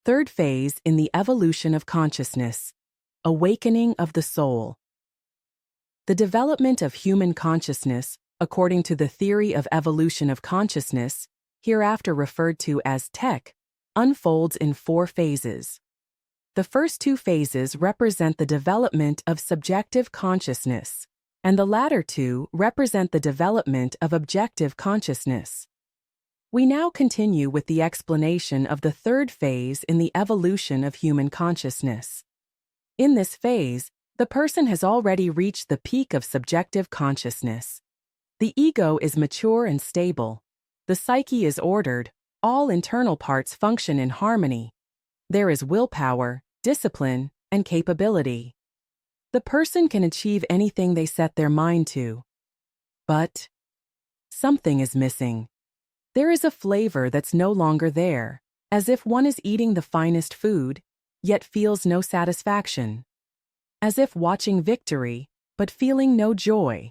Third phase in the evolution of consciousness, awakening of the soul. The development of human consciousness, according to the theory of evolution of consciousness, hereafter referred to as tech, unfolds in 4 phases. The first 2 phases represent the development of subjective consciousness, and the latter 2 represent the development of objective consciousness. We now continue with the explanation of the third phase in the evolution of human consciousness. In this phase, the person has already reached the peak of subjective consciousness. The ego is mature and stable. The psyche is ordered. All internal parts function in harmony. There is willpower, discipline, and capability. The person can achieve anything they set their mind to. But something is missing. There is a flavor that's no longer there, as if one is eating the finest food, yet feels no satisfaction. As if watching victory, but feeling no joy.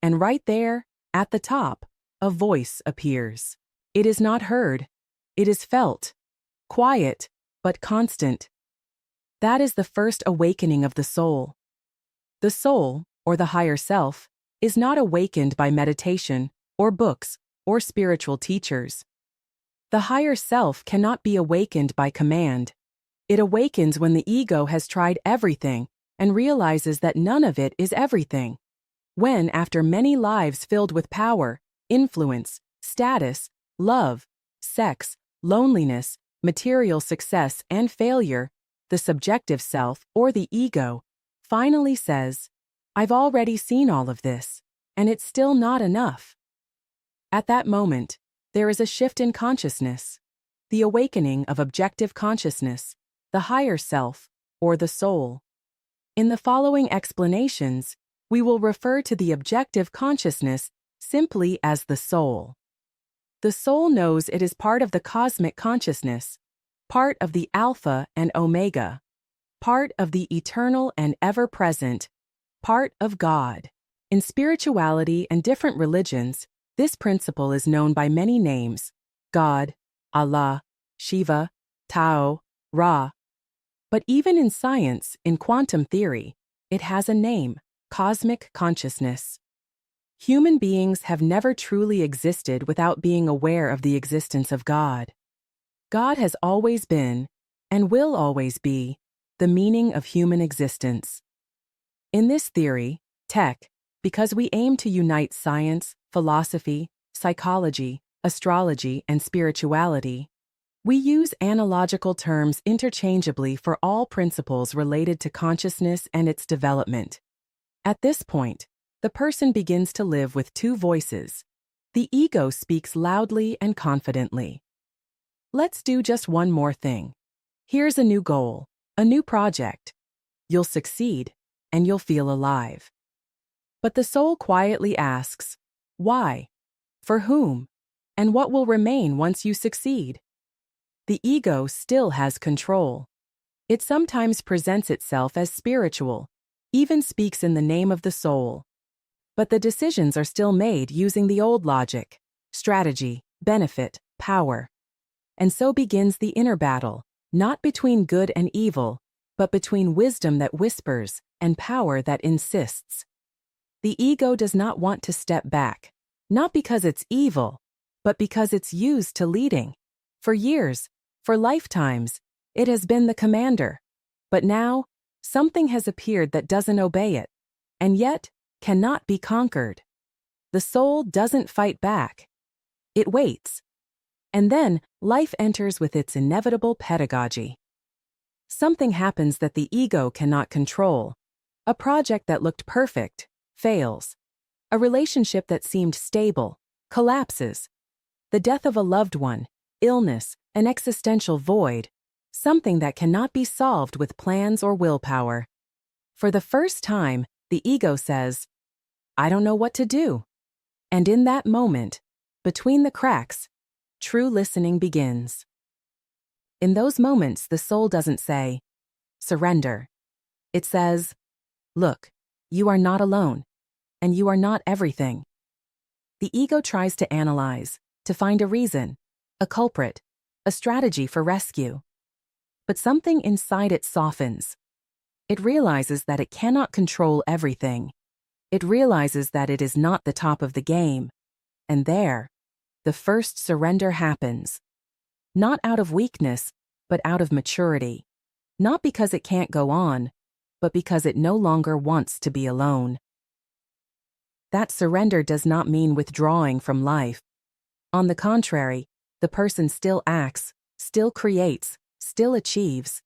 And right there, at the top, a voice appears. It is not heard. It is felt. Quiet, but constant. That is the first awakening of the soul. The soul, or the higher self, is not awakened by meditation, or books, or spiritual teachers. The higher self cannot be awakened by command. It awakens when the ego has tried everything and realizes that none of it is everything. When, after many lives filled with power, influence, status, love, sex, loneliness, material success, and failure, the subjective self, or the ego, finally says, "I've already seen all of this, and it's still not enough." At that moment, there is a shift in consciousness, the awakening of objective consciousness, the higher self, or the soul. In the following explanations, we will refer to the objective consciousness simply as the soul. The soul knows it is part of the cosmic consciousness, part of the Alpha and Omega, part of the eternal and ever-present, part of God. In spirituality and different religions, this principle is known by many names: God, Allah, Shiva, Tao, Ra. But even in science, in quantum theory, it has a name: cosmic consciousness. Human beings have never truly existed without being aware of the existence of God. God has always been, and will always be, the meaning of human existence. In this theory, tech, because we aim to unite science, philosophy, psychology, astrology, and spirituality, we use analogical terms interchangeably for all principles related to consciousness and its development. At this point, the person begins to live with 2 voices. The ego speaks loudly and confidently. Let's do just one more thing. Here's a new goal, a new project. You'll succeed, and you'll feel alive. But the soul quietly asks, why? For whom? And what will remain once you succeed? The ego still has control. It sometimes presents itself as spiritual, even speaks in the name of the soul. But the decisions are still made using the old logic, strategy, benefit, power. And so begins the inner battle, not between good and evil, but between wisdom that whispers and power that insists. The ego does not want to step back, not because it's evil, but because it's used to leading. For years, for lifetimes, it has been the commander. But now, something has appeared that doesn't obey it, and yet cannot be conquered. The soul doesn't fight back. It waits. And then life enters with its inevitable pedagogy. Something happens that the ego cannot control. A project that looked perfect fails. A relationship that seemed stable collapses. The death of a loved one, illness, an existential void, something that cannot be solved with plans or willpower. For the first time, the ego says, "I don't know what to do." And in that moment, between the cracks, true listening begins. In those moments, the soul doesn't say, "Surrender." It says, "Look, you are not alone, and you are not everything." The ego tries to analyze, to find a reason, a culprit, a strategy for rescue. but something inside it softens. It realizes that it cannot control everything. It realizes that it is not the top of the game. And there, the first surrender happens. Not out of weakness, but out of maturity. Not because it can't go on, but because it no longer wants to be alone. That surrender does not mean withdrawing from life. On the contrary, the person still acts, still creates, still achieves.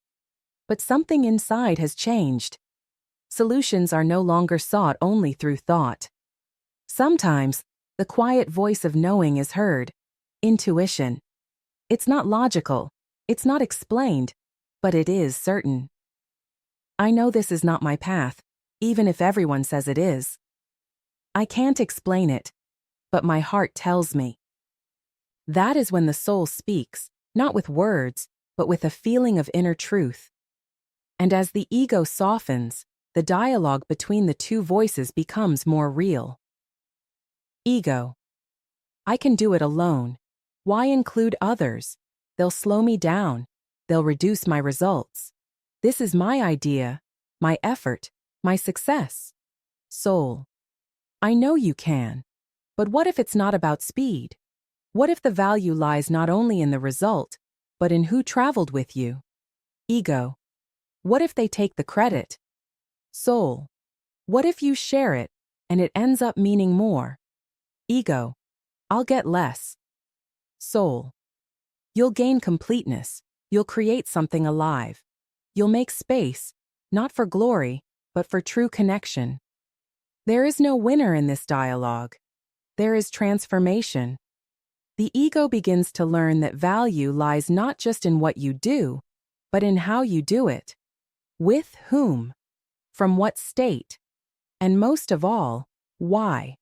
But something inside has changed. Solutions are no longer sought only through thought. Sometimes, the quiet voice of knowing is heard. Intuition. It's not logical, it's not explained, but it is certain. I know this is not my path, even if everyone says it is. I can't explain it, but my heart tells me. That is when the soul speaks, not with words, but with a feeling of inner truth. And as the ego softens, the dialogue between the two voices becomes more real. Ego. I can do it alone. Why include others? They'll slow me down. They'll reduce my results. This is my idea, my effort, my success. Soul. I know you can. But what if it's not about speed? What if the value lies not only in the result, but in who traveled with you? Ego. What if they take the credit? Soul. What if you share it, and it ends up meaning more? Ego. I'll get less. Soul. You'll gain completeness. You'll create something alive. You'll make space, not for glory, but for true connection. There is no winner in this dialogue. There is transformation. The ego begins to learn that value lies not just in what you do, but in how you do it. With whom? From what state? And most of all, why?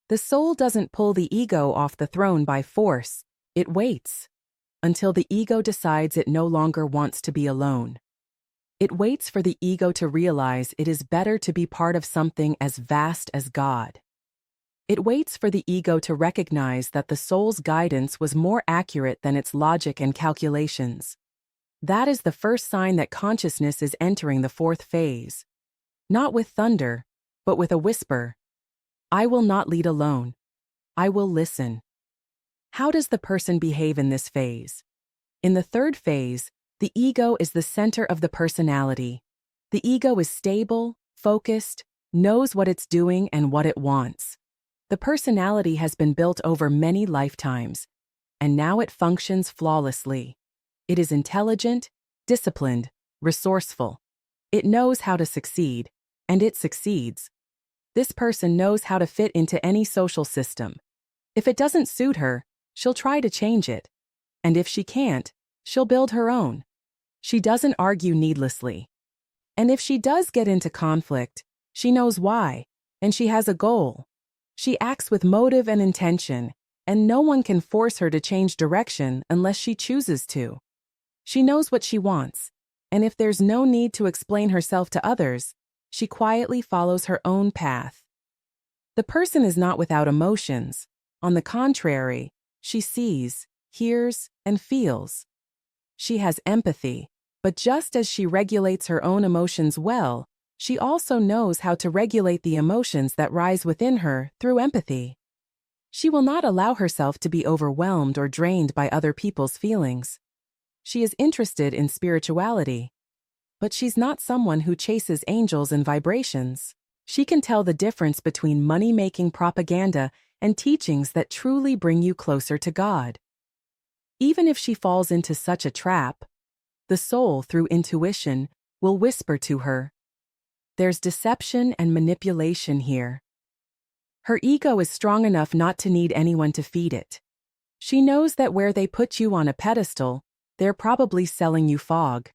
The soul doesn't pull the ego off the throne by force. It waits until the ego decides it no longer wants to be alone. It waits for the ego to realize it is better to be part of something as vast as God. It waits for the ego to recognize that the soul's guidance was more accurate than its logic and calculations. That is the first sign that consciousness is entering the fourth phase. Not with thunder, but with a whisper. I will not lead alone. I will listen. How does the person behave in this phase? In the third phase, the ego is the center of the personality. The ego is stable, focused, knows what it's doing and what it wants. The personality has been built over many lifetimes, and now it functions flawlessly. It is intelligent, disciplined, resourceful. It knows how to succeed, and it succeeds. This person knows how to fit into any social system. If it doesn't suit her, she'll try to change it. And if she can't, she'll build her own. She doesn't argue needlessly. And if she does get into conflict, she knows why, and she has a goal. She acts with motive and intention, and no one can force her to change direction unless she chooses to. She knows what she wants, and if there's no need to explain herself to others, she quietly follows her own path. The person is not without emotions. On the contrary, she sees, hears, and feels. She has empathy, but just as she regulates her own emotions well, she also knows how to regulate the emotions that rise within her through empathy. She will not allow herself to be overwhelmed or drained by other people's feelings. She is interested in spirituality, but she's not someone who chases angels and vibrations. She can tell the difference between money-making propaganda and teachings that truly bring you closer to God. Even if she falls into such a trap, the soul, through intuition, will whisper to her, "There's deception and manipulation here." Her ego is strong enough not to need anyone to feed it. She knows that where they put you on a pedestal, they're probably selling you fog.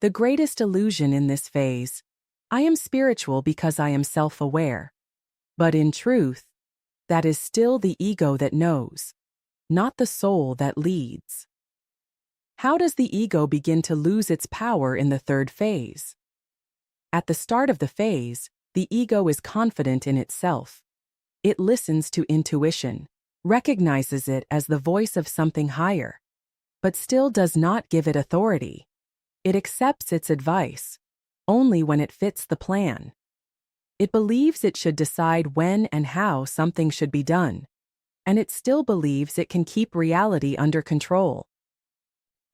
The greatest illusion in this phase: I am spiritual because I am self-aware. But in truth, that is still the ego that knows, not the soul that leads. How does the ego begin to lose its power in the third phase? At the start of the phase, the ego is confident in itself. It listens to intuition, recognizes it as the voice of something higher, but still does not give it authority. It accepts its advice, only when it fits the plan. It believes it should decide when and how something should be done, and it still believes it can keep reality under control.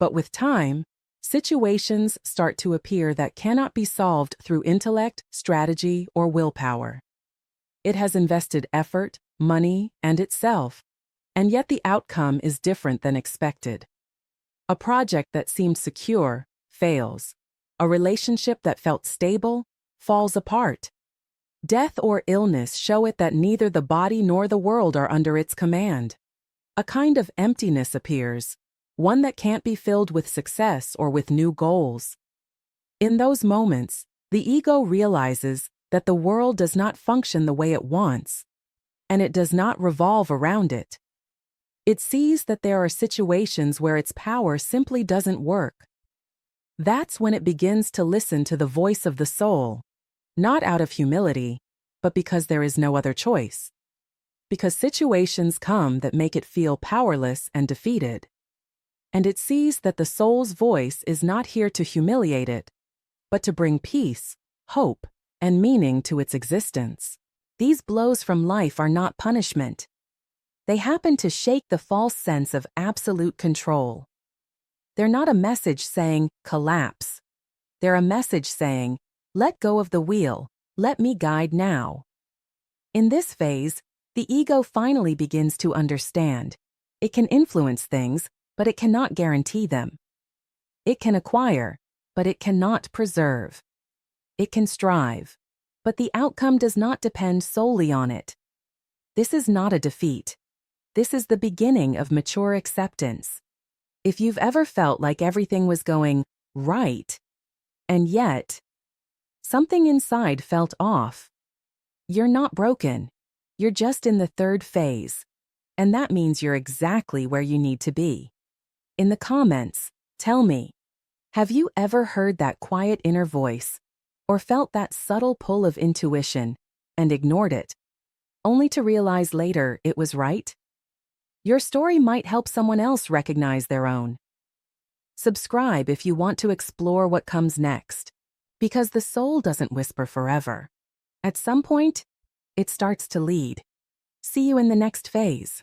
But with time, situations start to appear that cannot be solved through intellect, strategy, or willpower. It has invested effort, money, and itself, and yet the outcome is different than expected. A project that seemed secure fails. A relationship that felt stable falls apart. Death or illness show it that neither the body nor the world are under its command. A kind of emptiness appears, one that can't be filled with success or with new goals. In those moments, the ego realizes that the world does not function the way it wants, and it does not revolve around it. It sees that there are situations where its power simply doesn't work. That's when it begins to listen to the voice of the soul, not out of humility, but because there is no other choice. Because situations come that make it feel powerless and defeated. And it sees that the soul's voice is not here to humiliate it, but to bring peace, hope, and meaning to its existence. These blows from life are not punishment. They happen to shake the false sense of absolute control. They're not a message saying, collapse. They're a message saying, let go of the wheel, let me guide now. In this phase, the ego finally begins to understand. It can influence things, but it cannot guarantee them. It can acquire, but it cannot preserve. It can strive, but the outcome does not depend solely on it. This is not a defeat. This is the beginning of mature acceptance. If you've ever felt like everything was going right, and yet something inside felt off, you're not broken. You're just in the third phase, and that means you're exactly where you need to be. In the comments, tell me, have you ever heard that quiet inner voice, or felt that subtle pull of intuition, and ignored it, only to realize later it was right? Your story might help someone else recognize their own. Subscribe if you want to explore what comes next, because the soul doesn't whisper forever. At some point, it starts to lead. See you in the next phase.